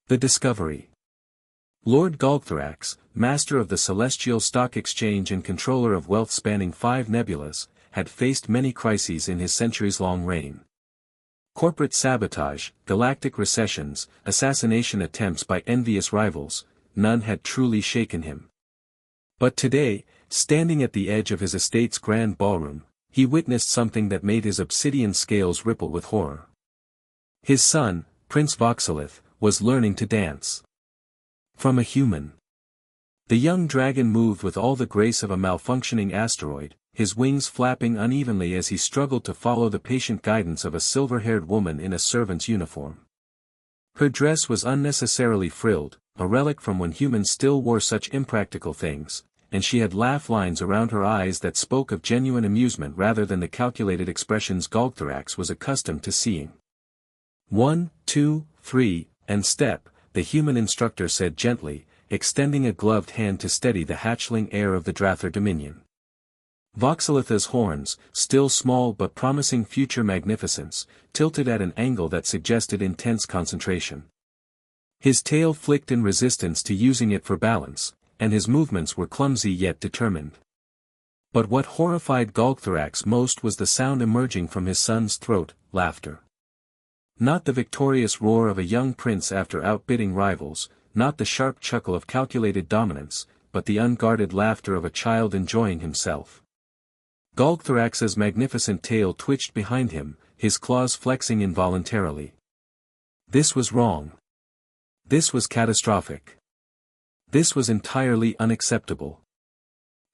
The discovery. Lord Galgthorax, master of the celestial stock exchange and controller of wealth spanning 5 nebulas, had faced many crises in his centuries-long reign. Corporate sabotage, galactic recessions, assassination attempts by envious rivals, none had truly shaken him. But today, standing at the edge of his estate's grand ballroom, he witnessed something that made his obsidian scales ripple with horror. His son, Prince Voxelith, was learning to dance. From a human. The young dragon moved with all the grace of a malfunctioning asteroid, his wings flapping unevenly as he struggled to follow the patient guidance of a silver-haired woman in a servant's uniform. Her dress was unnecessarily frilled, a relic from when humans still wore such impractical things, and she had laugh lines around her eyes that spoke of genuine amusement rather than the calculated expressions Galgthorax was accustomed to seeing. 1, 2, 3, and step, the human instructor said gently, extending a gloved hand to steady the hatchling heir of the Drather Dominion. Voxelith's horns, still small but promising future magnificence, tilted at an angle that suggested intense concentration. His tail flicked in resistance to using it for balance, and his movements were clumsy yet determined. But what horrified Galgthorax most was the sound emerging from his son's throat, laughter. Not the victorious roar of a young prince after outbidding rivals, not the sharp chuckle of calculated dominance, but the unguarded laughter of a child enjoying himself. Galgthorax's magnificent tail twitched behind him, his claws flexing involuntarily. This was wrong. This was catastrophic. This was entirely unacceptable.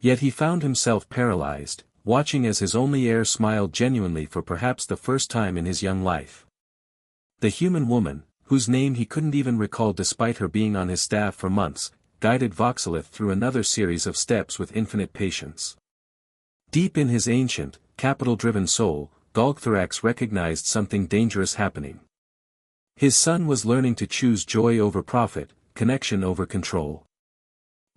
Yet he found himself paralyzed, watching as his only heir smiled genuinely for perhaps the first time in his young life. The human woman, whose name he couldn't even recall despite her being on his staff for months, guided Voxelith through another series of steps with infinite patience. Deep in his ancient, capital-driven soul, Galgthorax recognized something dangerous happening. His son was learning to choose joy over profit, connection over control.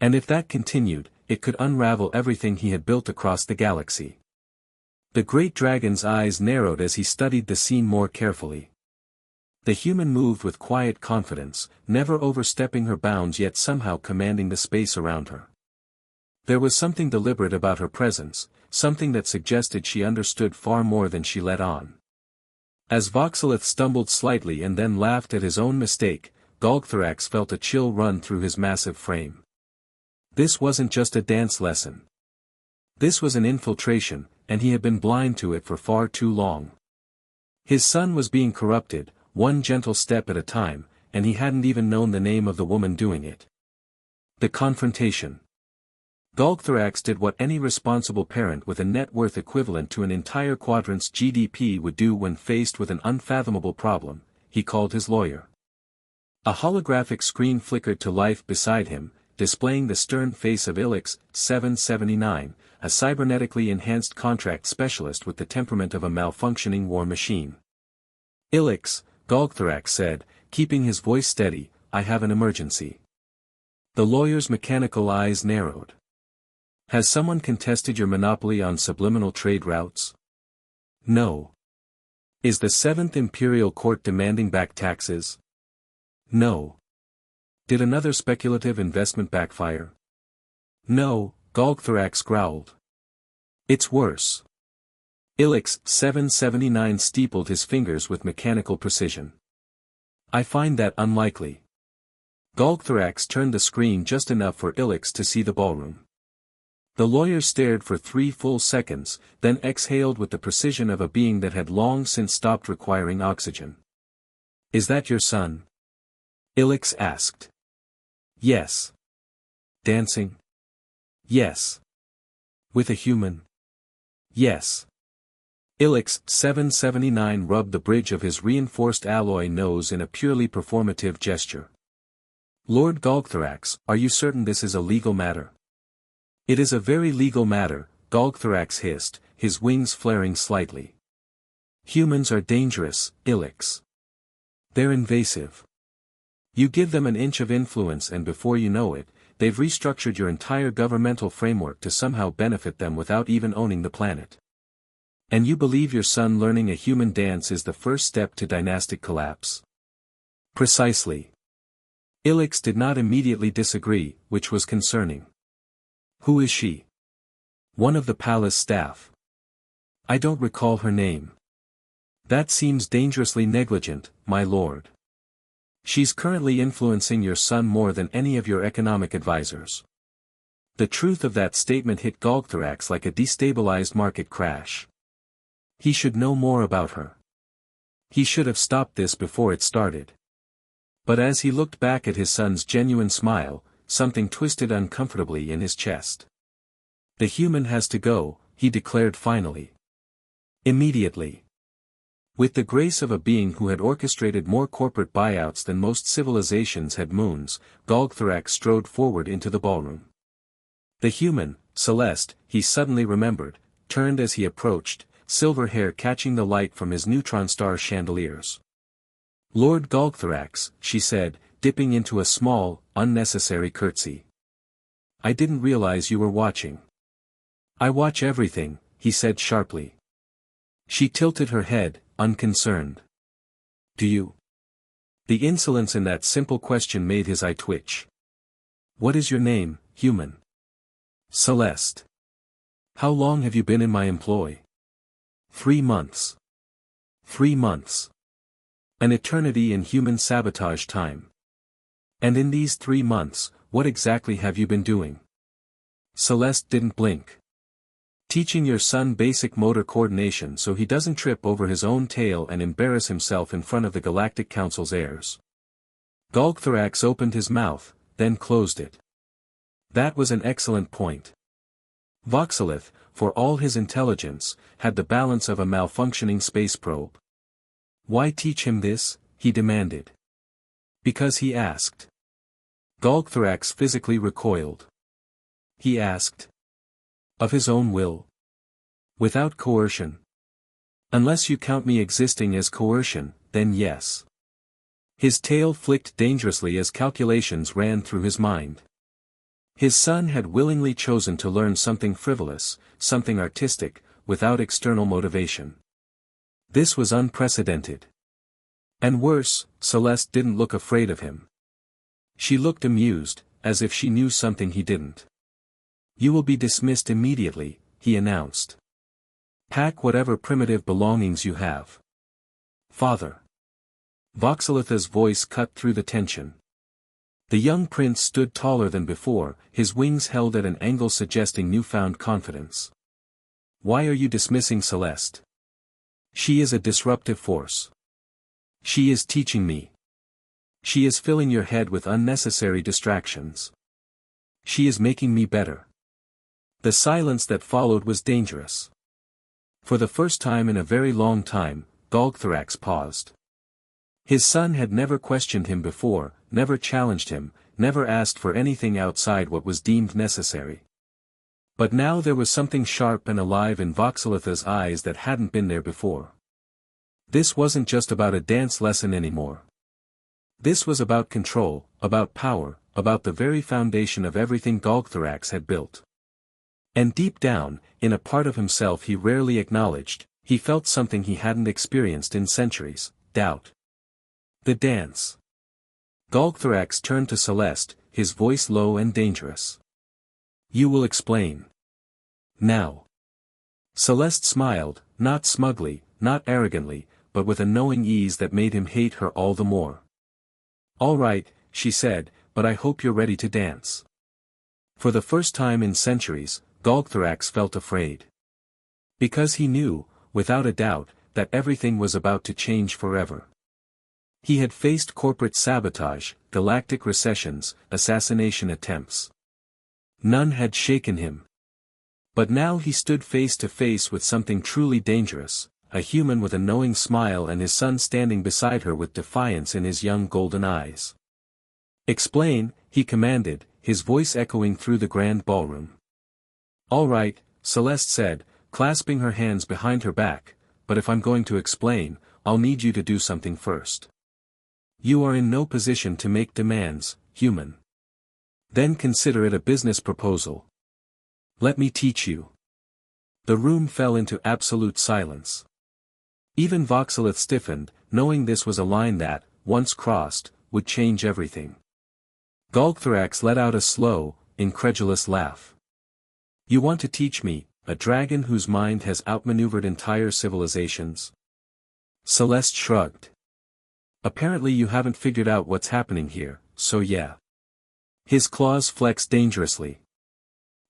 And if that continued, it could unravel everything he had built across the galaxy. The great dragon's eyes narrowed as he studied the scene more carefully. The human moved with quiet confidence, never overstepping her bounds yet somehow commanding the space around her. There was something deliberate about her presence, something that suggested she understood far more than she let on. As Voxelith stumbled slightly and then laughed at his own mistake, Galgthorax felt a chill run through his massive frame. This wasn't just a dance lesson. This was an infiltration, and he had been blind to it for far too long. His son was being corrupted, one gentle step at a time, and he hadn't even known the name of the woman doing it. The confrontation. Galgthorax did what any responsible parent with a net worth equivalent to an entire quadrant's GDP would do when faced with an unfathomable problem: he called his lawyer. A holographic screen flickered to life beside him, displaying the stern face of Ilix, 779, a cybernetically enhanced contract specialist with the temperament of a malfunctioning war machine. Ilix, Galgthorax said, keeping his voice steady, I have an emergency. The lawyer's mechanical eyes narrowed. Has someone contested your monopoly on subliminal trade routes? No. Is the 7th Imperial Court demanding back taxes? No. Did another speculative investment backfire? No, Galgthorax growled. It's worse. Ilix, 779 steepled his fingers with mechanical precision. I find that unlikely. Galgthorax turned the screen just enough for Ilix to see the ballroom. The lawyer stared for 3 full seconds, then exhaled with the precision of a being that had long since stopped requiring oxygen. Is that your son? Ilix asked. Yes. Dancing? Yes. With a human? Yes. Ilix, 779 rubbed the bridge of his reinforced alloy nose in a purely performative gesture. Lord Galgthorax, are you certain this is a legal matter? It is a very legal matter, Galgthorax hissed, his wings flaring slightly. Humans are dangerous, Ilix. They're invasive. You give them an inch of influence and before you know it, they've restructured your entire governmental framework to somehow benefit them without even owning the planet. And you believe your son learning a human dance is the first step to dynastic collapse? Precisely. Ilix did not immediately disagree, which was concerning. Who is she? One of the palace staff. I don't recall her name. That seems dangerously negligent, my lord. She's currently influencing your son more than any of your economic advisors. The truth of that statement hit Galgthorax like a destabilized market crash. He should know more about her. He should have stopped this before it started. But as he looked back at his son's genuine smile, something twisted uncomfortably in his chest. The human has to go, he declared finally. Immediately. With the grace of a being who had orchestrated more corporate buyouts than most civilizations had moons, Galgthorax strode forward into the ballroom. The human, Celeste, he suddenly remembered, turned as he approached, silver hair catching the light from his neutron star chandeliers. Lord Galgthorax, she said, dipping into a small, unnecessary curtsy. I didn't realize you were watching. I watch everything, he said sharply. She tilted her head, unconcerned. Do you? The insolence in that simple question made his eye twitch. What is your name, human? Celeste. How long have you been in my employ? 3 months. 3 months. An eternity in human sabotage time. And in these 3 months, what exactly have you been doing? Celeste didn't blink. Teaching your son basic motor coordination so he doesn't trip over his own tail and embarrass himself in front of the Galactic Council's heirs. Galgthorax opened his mouth, then closed it. That was an excellent point. Voxelith, for all his intelligence, had the balance of a malfunctioning space probe. Why teach him this? He demanded. Because he asked. Galgthorax physically recoiled. He asked. Of his own will. Without coercion. Unless you count me existing as coercion, then yes. His tail flicked dangerously as calculations ran through his mind. His son had willingly chosen to learn something frivolous, something artistic, without external motivation. This was unprecedented. And worse, Celeste didn't look afraid of him. She looked amused, as if she knew something he didn't. You will be dismissed immediately, he announced. Pack whatever primitive belongings you have. Father. Voxelitha's voice cut through the tension. The young prince stood taller than before, his wings held at an angle suggesting newfound confidence. Why are you dismissing Celeste? She is a disruptive force. She is teaching me. She is filling your head with unnecessary distractions. She is making me better. The silence that followed was dangerous. For the first time in a very long time, Galgthorax paused. His son had never questioned him before, never challenged him, never asked for anything outside what was deemed necessary. But now there was something sharp and alive in Voxelitha's eyes that hadn't been there before. This wasn't just about a dance lesson anymore. This was about control, about power, about the very foundation of everything Galgthorax had built. And deep down, in a part of himself he rarely acknowledged, he felt something he hadn't experienced in centuries, doubt. The dance. Galgthorax turned to Celeste, his voice low and dangerous. You will explain. Now. Celeste smiled, not smugly, not arrogantly, but with a knowing ease that made him hate her all the more. All right, she said, but I hope you're ready to dance. For the first time in centuries, Galgthorax felt afraid. Because he knew, without a doubt, that everything was about to change forever. He had faced corporate sabotage, galactic recessions, assassination attempts. None had shaken him. But now he stood face to face with something truly dangerous, a human with a knowing smile and his son standing beside her with defiance in his young golden eyes. Explain, he commanded, his voice echoing through the grand ballroom. All right, Celeste said, clasping her hands behind her back, but if I'm going to explain, I'll need you to do something first. You are in no position to make demands, human. Then consider it a business proposal. Let me teach you. The room fell into absolute silence. Even Voxelith stiffened, knowing this was a line that, once crossed, would change everything. Galgthorax let out a slow, incredulous laugh. You want to teach me, a dragon whose mind has outmaneuvered entire civilizations? Celeste shrugged. Apparently you haven't figured out what's happening here, so yeah. His claws flexed dangerously.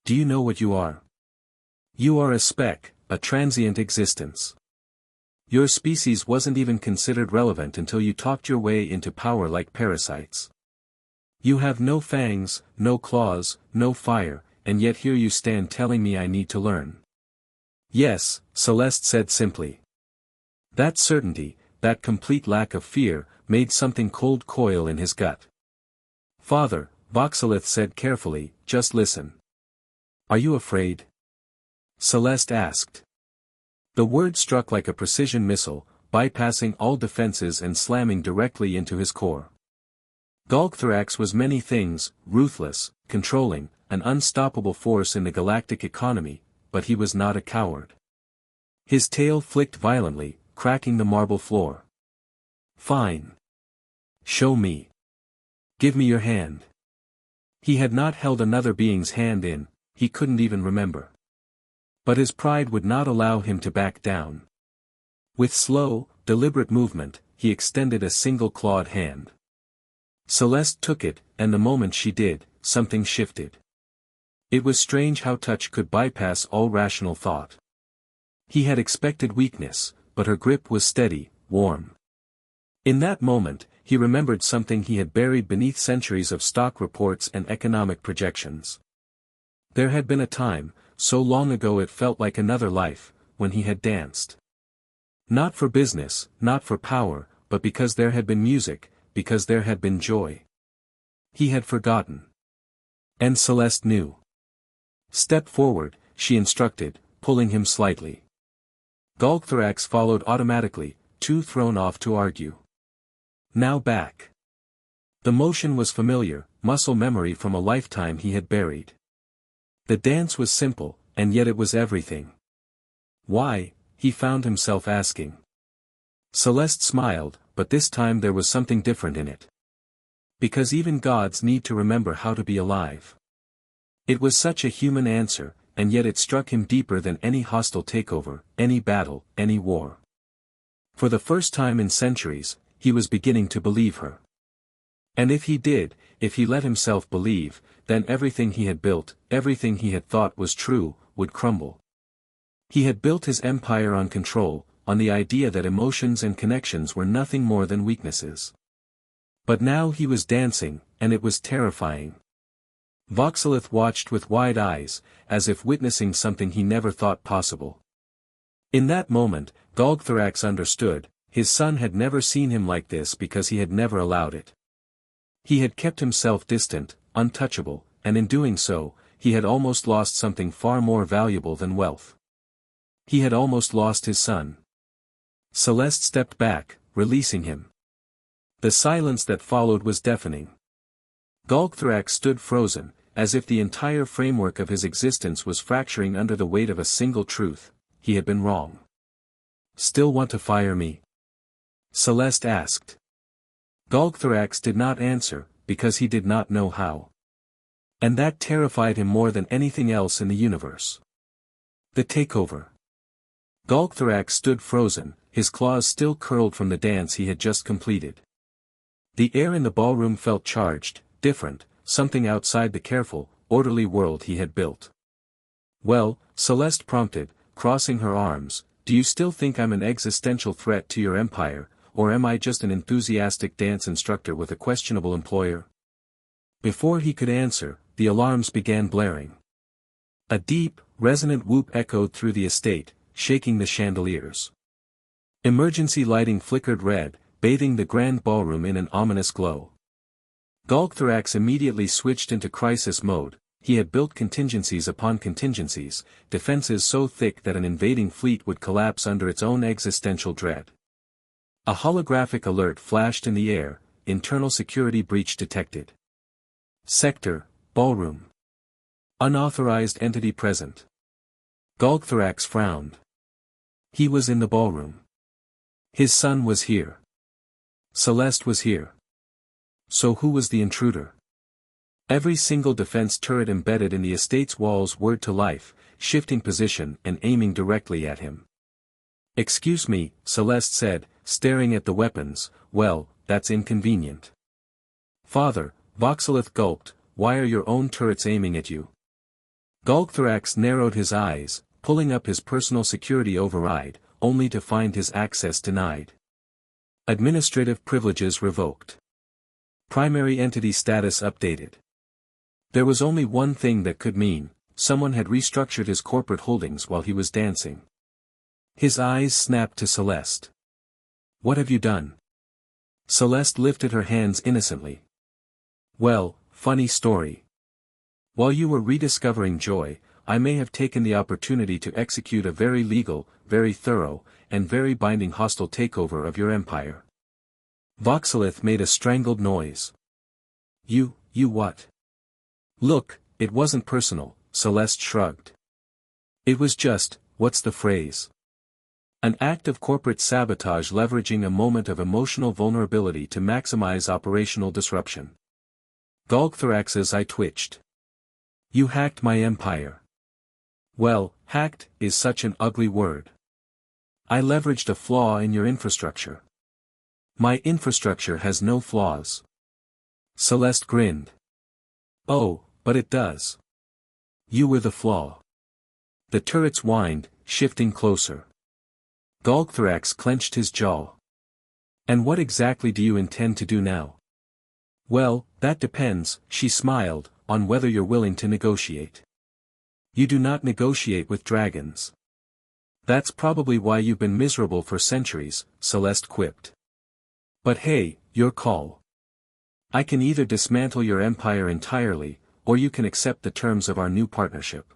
Do you know what you are? You are a speck, a transient existence. Your species wasn't even considered relevant until you talked your way into power like parasites. You have no fangs, no claws, no fire, and yet here you stand telling me I need to learn. Yes, Celeste said simply. That certainty, that complete lack of fear, made something cold coil in his gut. Father, Voxelith said carefully, just listen. Are you afraid? Celeste asked. The word struck like a precision missile, bypassing all defenses and slamming directly into his core. Galgthorax was many things, ruthless, controlling, an unstoppable force in the galactic economy, but he was not a coward. His tail flicked violently, cracking the marble floor. Fine. Show me. Give me your hand. He had not held another being's hand in, he couldn't even remember. But his pride would not allow him to back down. With slow, deliberate movement, he extended a single clawed hand. Celeste took it, and the moment she did, something shifted. It was strange how touch could bypass all rational thought. He had expected weakness, but her grip was steady, warm. In that moment, he remembered something he had buried beneath centuries of stock reports and economic projections. There had been a time, so long ago it felt like another life, when he had danced. Not for business, not for power, but because there had been music, because there had been joy. He had forgotten. And Celeste knew. Step forward, she instructed, pulling him slightly. Galgthorax followed automatically, too thrown off to argue. Now back. The motion was familiar, muscle memory from a lifetime he had buried. The dance was simple, and yet it was everything. Why, he found himself asking. Celeste smiled, but this time there was something different in it. Because even gods need to remember how to be alive. It was such a human answer, and yet it struck him deeper than any hostile takeover, any battle, any war. For the first time in centuries, he was beginning to believe her. And if he did, if he let himself believe, then everything he had built, everything he had thought was true, would crumble. He had built his empire on control, on the idea that emotions and connections were nothing more than weaknesses. But now he was dancing, and it was terrifying. Voxelith watched with wide eyes, as if witnessing something he never thought possible. In that moment, Galgthorax understood, his son had never seen him like this because he had never allowed it. He had kept himself distant, untouchable, and in doing so, he had almost lost something far more valuable than wealth. He had almost lost his son. Celeste stepped back, releasing him. The silence that followed was deafening. Galgthorax stood frozen, as if the entire framework of his existence was fracturing under the weight of a single truth: he had been wrong. Still want to fire me? Celeste asked. Galgthorax did not answer, because he did not know how. And that terrified him more than anything else in the universe. The takeover. Galgthorax stood frozen, his claws still curled from the dance he had just completed. The air in the ballroom felt charged, different, something outside the careful, orderly world he had built. Well, Celeste prompted, crossing her arms, do you still think I'm an existential threat to your empire, or am I just an enthusiastic dance instructor with a questionable employer? Before he could answer, the alarms began blaring. A deep, resonant whoop echoed through the estate, shaking the chandeliers. Emergency lighting flickered red, bathing the grand ballroom in an ominous glow. Galgthorax immediately switched into crisis mode. He had built contingencies upon contingencies, defenses so thick that an invading fleet would collapse under its own existential dread. A holographic alert flashed in the air: internal security breach detected. Sector, ballroom. Unauthorized entity present. Galgthorax frowned. He was in the ballroom. His son was here. Celeste was here. So who was the intruder? Every single defense turret embedded in the estate's walls whirred to life, shifting position and aiming directly at him. "Excuse me," Celeste said, staring at the weapons. "Well, that's inconvenient." "Father," Voxelith gulped, "why are your own turrets aiming at you?" Galgthorax narrowed his eyes, pulling up his personal security override, only to find his access denied. Administrative privileges revoked. Primary entity status updated. There was only one thing that could mean, someone had restructured his corporate holdings while he was dancing. His eyes snapped to Celeste. "What have you done?" Celeste lifted her hands innocently. "Well, funny story. While you were rediscovering joy, I may have taken the opportunity to execute a very legal, very thorough, and very binding hostile takeover of your empire." Voxelith made a strangled noise. You what?" "Look, it wasn't personal," Celeste shrugged. "It was just, what's the phrase? An act of corporate sabotage leveraging a moment of emotional vulnerability to maximize operational disruption." Galgthorax's eye twitched. "You hacked my empire." "Well, hacked is such an ugly word. I leveraged a flaw in your infrastructure." "My infrastructure has no flaws." Celeste grinned. "Oh, but it does. You were the flaw." The turrets whined, shifting closer. Galgthorax clenched his jaw. "And what exactly do you intend to do now?" "Well, that depends," she smiled, "on whether you're willing to negotiate." "You do not negotiate with dragons." "That's probably why you've been miserable for centuries," Celeste quipped. "But hey, your call. I can either dismantle your empire entirely, or you can accept the terms of our new partnership."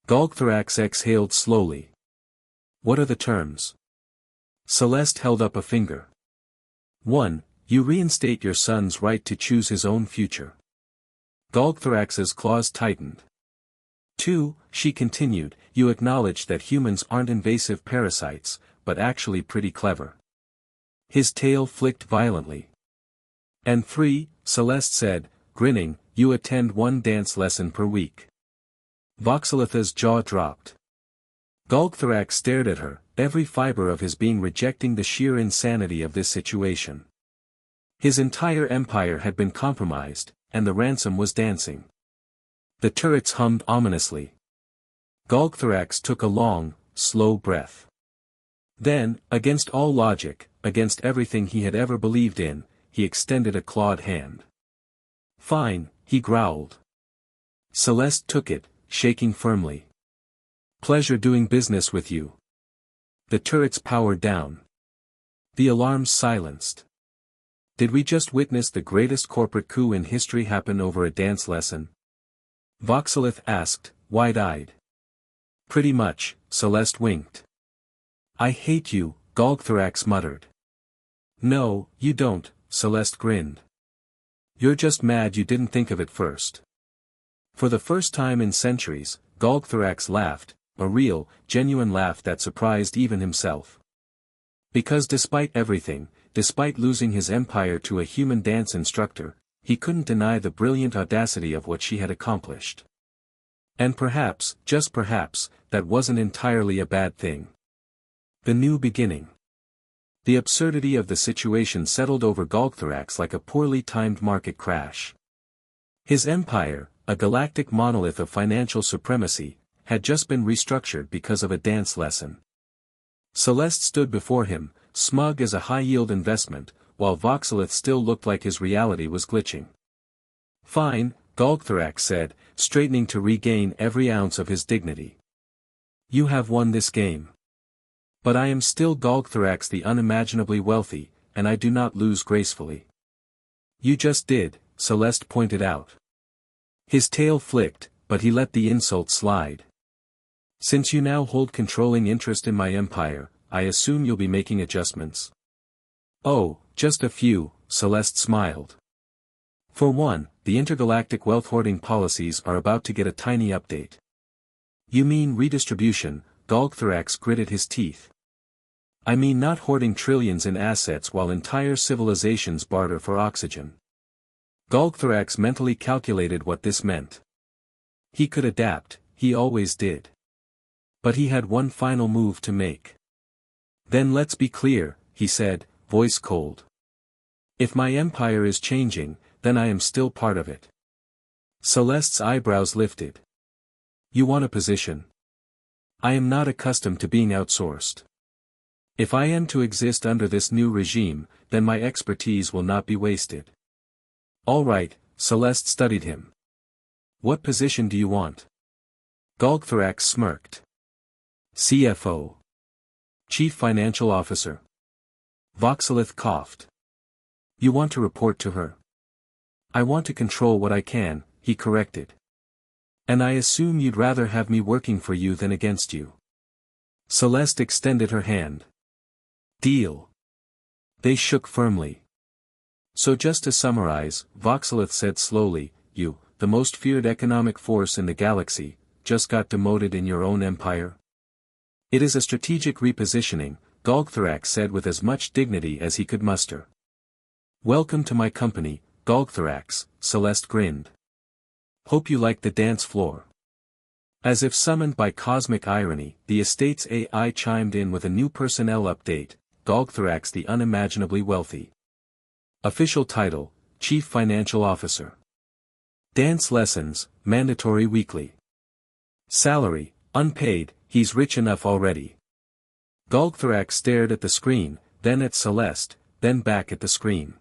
Galgthorax exhaled slowly. "What are the terms?" Celeste held up a finger. 1. You reinstate your son's right to choose his own future. Galgthorax's claws tightened. 2. She continued, you acknowledge that humans aren't invasive parasites, but actually pretty clever. His tail flicked violently. And 3, Celeste said, grinning, you attend 1 dance lesson per week. Voxelith's jaw dropped. Galgthorax stared at her, every fiber of his being rejecting the sheer insanity of this situation. His entire empire had been compromised, and the ransom was dancing. The turrets hummed ominously. Galgthorax took a long, slow breath. Then, against all logic, against everything he had ever believed in, he extended a clawed hand. Fine, he growled. Celeste took it, shaking firmly. Pleasure doing business with you. The turrets powered down. The alarms silenced. Did we just witness the greatest corporate coup in history happen over a dance lesson? Voxelith asked, wide-eyed. Pretty much, Celeste winked. I hate you, Galgthorax muttered. No, you don't, Celeste grinned. You're just mad you didn't think of it first. For the first time in centuries, Galgthorax laughed, a real, genuine laugh that surprised even himself. Because despite everything, despite losing his empire to a human dance instructor, he couldn't deny the brilliant audacity of what she had accomplished. And perhaps, just perhaps, that wasn't entirely a bad thing. The new beginning. The absurdity of the situation settled over Galgthorax like a poorly timed market crash. His empire, a galactic monolith of financial supremacy, had just been restructured because of a dance lesson. Celeste stood before him, smug as a high-yield investment, while Voxelith still looked like his reality was glitching. Fine, Galgthorax said, straightening to regain every ounce of his dignity. You have won this game. But I am still Galgthorax the unimaginably wealthy, and I do not lose gracefully. You just did, Celeste pointed out. His tail flicked, but he let the insult slide. Since you now hold controlling interest in my empire, I assume you'll be making adjustments. Oh, just a few, Celeste smiled. For one, the intergalactic wealth hoarding policies are about to get a tiny update. You mean redistribution? Galgthorax gritted his teeth. I mean not hoarding trillions in assets while entire civilizations barter for oxygen. Galgthorax mentally calculated what this meant. He could adapt, he always did. But he had one final move to make. Then let's be clear, he said, voice cold. If my empire is changing, then I am still part of it. Celeste's eyebrows lifted. You want a position? I am not accustomed to being outsourced. If I am to exist under this new regime, then my expertise will not be wasted. All right, Celeste studied him. What position do you want? Galgthorax smirked. CFO. Chief Financial Officer. Voxelith coughed. You want to report to her? I want to control what I can, he corrected. And I assume you'd rather have me working for you than against you. Celeste extended her hand. Deal. They shook firmly. So just to summarize, Voxelith said slowly, you, the most feared economic force in the galaxy, just got demoted in your own empire? It is a strategic repositioning, Galgthorax said with as much dignity as he could muster. Welcome to my company, Galgthorax, Celeste grinned. Hope you like the dance floor. As if summoned by cosmic irony, the estate's AI chimed in with a new personnel update, Galgthorax the unimaginably wealthy. Official title, Chief Financial Officer. Dance lessons, mandatory weekly. Salary, unpaid, he's rich enough already. Galgthorax stared at the screen, then at Celeste, then back at the screen.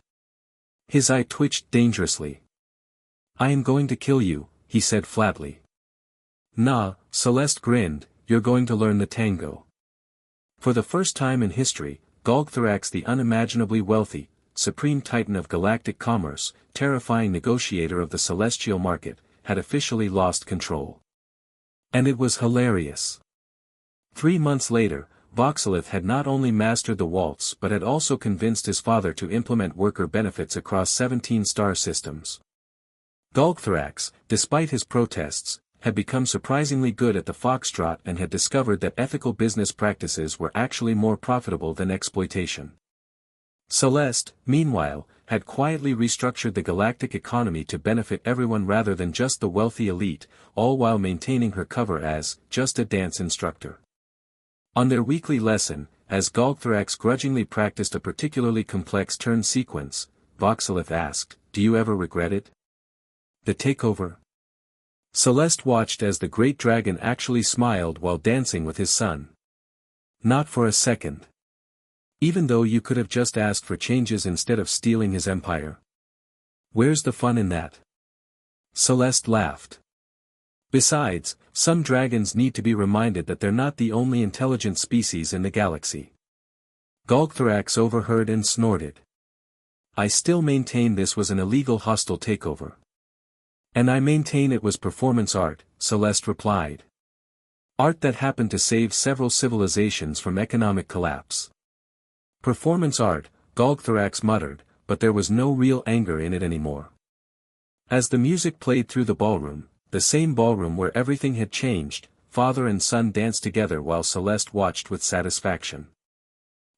His eye twitched dangerously. I am going to kill you, he said flatly. Nah, Celeste grinned, you're going to learn the tango. For the first time in history, Galgthorax the unimaginably wealthy, supreme titan of galactic commerce, terrifying negotiator of the celestial market, had officially lost control. And it was hilarious. 3 months later, Voxelith had not only mastered the waltz but had also convinced his father to implement worker benefits across 17 star systems. Galgthorax, despite his protests, had become surprisingly good at the foxtrot and had discovered that ethical business practices were actually more profitable than exploitation. Celeste, meanwhile, had quietly restructured the galactic economy to benefit everyone rather than just the wealthy elite, all while maintaining her cover as just a dance instructor. On their weekly lesson, as Galgthorax grudgingly practiced a particularly complex turn sequence, Voxelith asked, "Do you ever regret it?" The takeover? Celeste watched as the great dragon actually smiled while dancing with his son. Not for a second. Even though you could have just asked for changes instead of stealing his empire. Where's the fun in that? Celeste laughed. Besides, some dragons need to be reminded that they're not the only intelligent species in the galaxy. Galgthorax overheard and snorted. I still maintain this was an illegal hostile takeover. And I maintain it was performance art, Celeste replied. Art that happened to save several civilizations from economic collapse. Performance art, Galgthorax muttered, but there was no real anger in it anymore. As the music played through the ballroom, the same ballroom where everything had changed, father and son danced together while Celeste watched with satisfaction.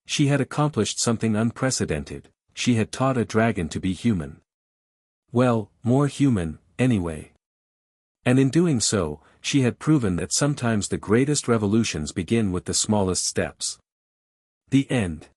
She had accomplished something unprecedented, she had taught a dragon to be human. Well, more human, anyway. And in doing so, she had proven that sometimes the greatest revolutions begin with the smallest steps. The end.